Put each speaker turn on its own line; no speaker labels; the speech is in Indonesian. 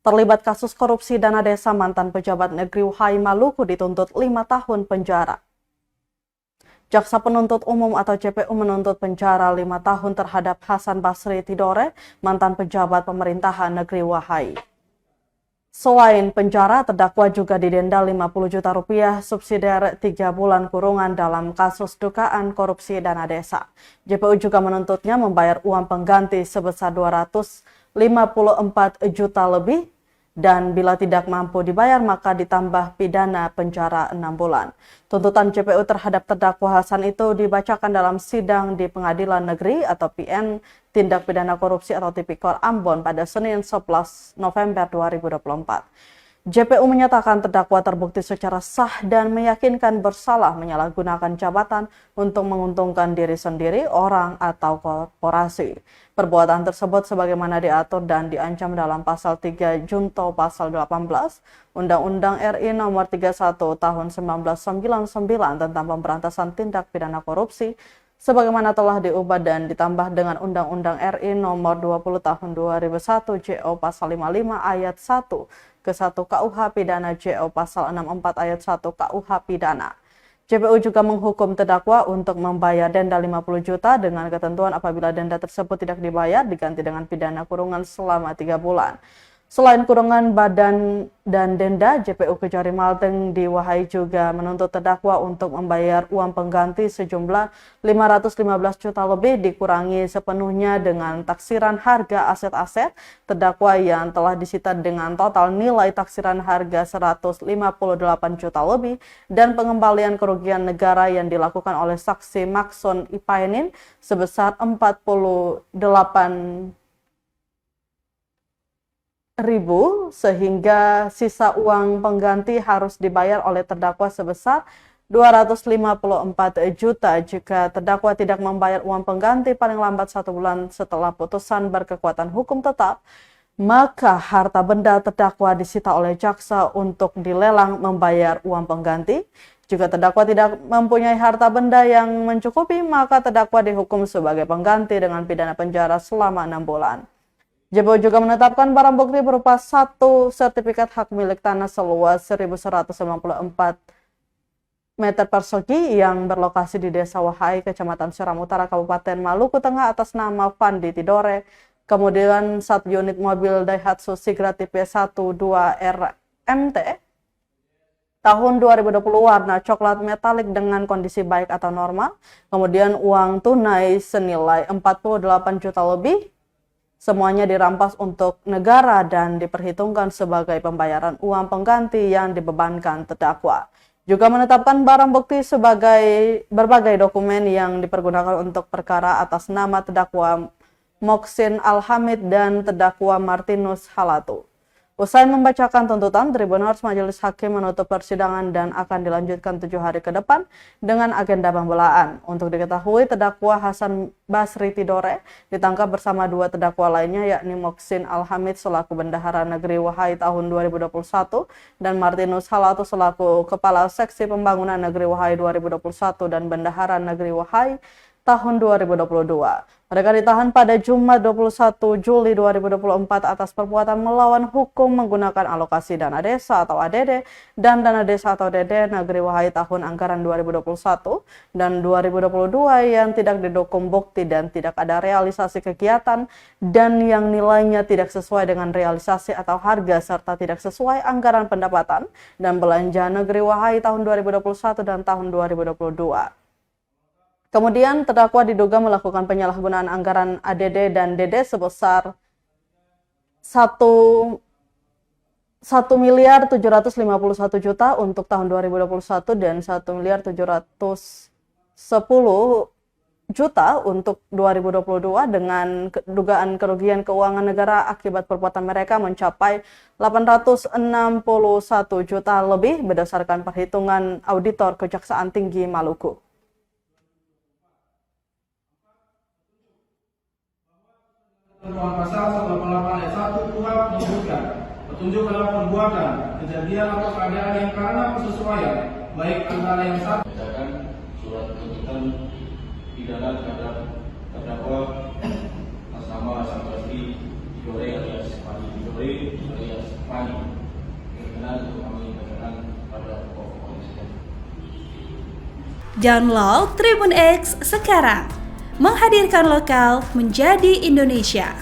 terlibat kasus korupsi dana desa mantan pejabat negeri Wahai Maluku dituntut 5 tahun penjara. Jaksa Penuntut Umum atau JPU menuntut penjara 5 tahun terhadap Hasan Basri Tidore, mantan pejabat pemerintahan negeri Wahai. Selain penjara, terdakwa juga didenda 50 juta rupiah subsidiar 3 bulan kurungan dalam kasus dugaan korupsi dana desa. JPU juga menuntutnya membayar uang pengganti sebesar 254 juta lebih dan bila tidak mampu dibayar maka ditambah pidana penjara 6 bulan. Tuntutan JPU terhadap terdakwa Hasan itu dibacakan dalam sidang di Pengadilan Negeri atau PN Tindak Pidana Korupsi atau Tipikor Ambon pada Senin 11 November 2024. JPU menyatakan terdakwa terbukti secara sah dan meyakinkan bersalah menyalahgunakan jabatan untuk menguntungkan diri sendiri, orang, atau korporasi. Perbuatan tersebut sebagaimana diatur dan diancam dalam Pasal 3 Junto Pasal 18 Undang-Undang RI Nomor 31 Tahun 1999 tentang Pemberantasan Tindak Pidana Korupsi, sebagaimana telah diubah dan ditambah dengan Undang-Undang RI Nomor 20 Tahun 2001 JO Pasal 55 Ayat 1 ke 1 KUH Pidana JO Pasal 64 Ayat 1 KUH Pidana. JPU juga menghukum terdakwa untuk membayar denda 50 juta dengan ketentuan apabila denda tersebut tidak dibayar diganti dengan pidana kurungan selama 3 bulan. Selain kurungan badan dan denda, JPU Kejari Malteng di Wahai juga menuntut terdakwa untuk membayar uang pengganti sejumlah 515 juta lebih dikurangi sepenuhnya dengan taksiran harga aset-aset terdakwa yang telah disita dengan total nilai taksiran harga 158 juta lebih dan pengembalian kerugian negara yang dilakukan oleh saksi Maxon Ipaenin sebesar 48.000 sehingga sisa uang pengganti harus dibayar oleh terdakwa sebesar 254 juta jika terdakwa tidak membayar uang pengganti paling lambat 1 bulan setelah putusan berkekuatan hukum tetap, maka harta benda terdakwa disita oleh jaksa untuk dilelang membayar uang pengganti. Jika terdakwa tidak mempunyai harta benda yang mencukupi, maka terdakwa dihukum sebagai pengganti dengan pidana penjara selama 6 bulan. JPU juga menetapkan barang bukti berupa 1 sertifikat hak milik tanah seluas 1.194 meter persegi yang berlokasi di Desa Wahai, Kecamatan Seram Utara, Kabupaten Maluku Tengah atas nama Fandi Tidore. Kemudian 1 unit mobil Daihatsu Sigra tipe 12 RMT tahun 2020 warna coklat metalik dengan kondisi baik atau normal. Kemudian uang tunai senilai 48 juta lebih. Semuanya dirampas untuk negara dan diperhitungkan sebagai pembayaran uang pengganti yang dibebankan terdakwa. Juga menetapkan barang bukti sebagai berbagai dokumen yang dipergunakan untuk perkara atas nama terdakwa Moksin Alhamid dan terdakwa Martinus Halatu. Usai membacakan tuntutan, Tribunal Majelis Hakim menutup persidangan dan akan dilanjutkan 7 hari ke depan dengan agenda pembelaan. Untuk diketahui, terdakwa Hasan Basri Tidore ditangkap bersama 2 terdakwa lainnya yakni Moksin Alhamid selaku Bendahara Negeri Wahai tahun 2021 dan Martinus Halatu selaku Kepala Seksi Pembangunan Negeri Wahai 2021 dan Bendahara Negeri Wahai tahun 2022. Mereka ditahan pada Jumat 21 Juli 2024 atas perbuatan melawan hukum menggunakan alokasi dana desa atau ADD dan dana desa atau DD Negeri Wahai tahun anggaran 2021 dan 2022 yang tidak didukung bukti dan tidak ada realisasi kegiatan dan yang nilainya tidak sesuai dengan realisasi atau harga serta tidak sesuai anggaran pendapatan dan belanja Negeri Wahai tahun 2021 dan tahun 2022. Kemudian terdakwa diduga melakukan penyalahgunaan anggaran ADD dan DD sebesar 1.751 juta untuk tahun 2021 dan 1.710 juta untuk 2022 dengan dugaan kerugian keuangan negara akibat perbuatan mereka mencapai 861 juta lebih berdasarkan perhitungan auditor Kejaksaan Tinggi Maluku.
Ketentuan pasal 188 ayat 1 KUHP menyebutkan petunjuk adalah perbuatan, kejadian atau keadaan yang karena kesesuaian baik antara yang satu.
Bacakan surat tuntutan pidana terhadap terdakwa atas nama Hasan Basri Tidore alias Fandi Tidore alias Spani. Berkenan untuk kami bacakan pada pokok-pokok tersebut.
Download Tribun X sekarang, menghadirkan lokal menjadi Indonesia.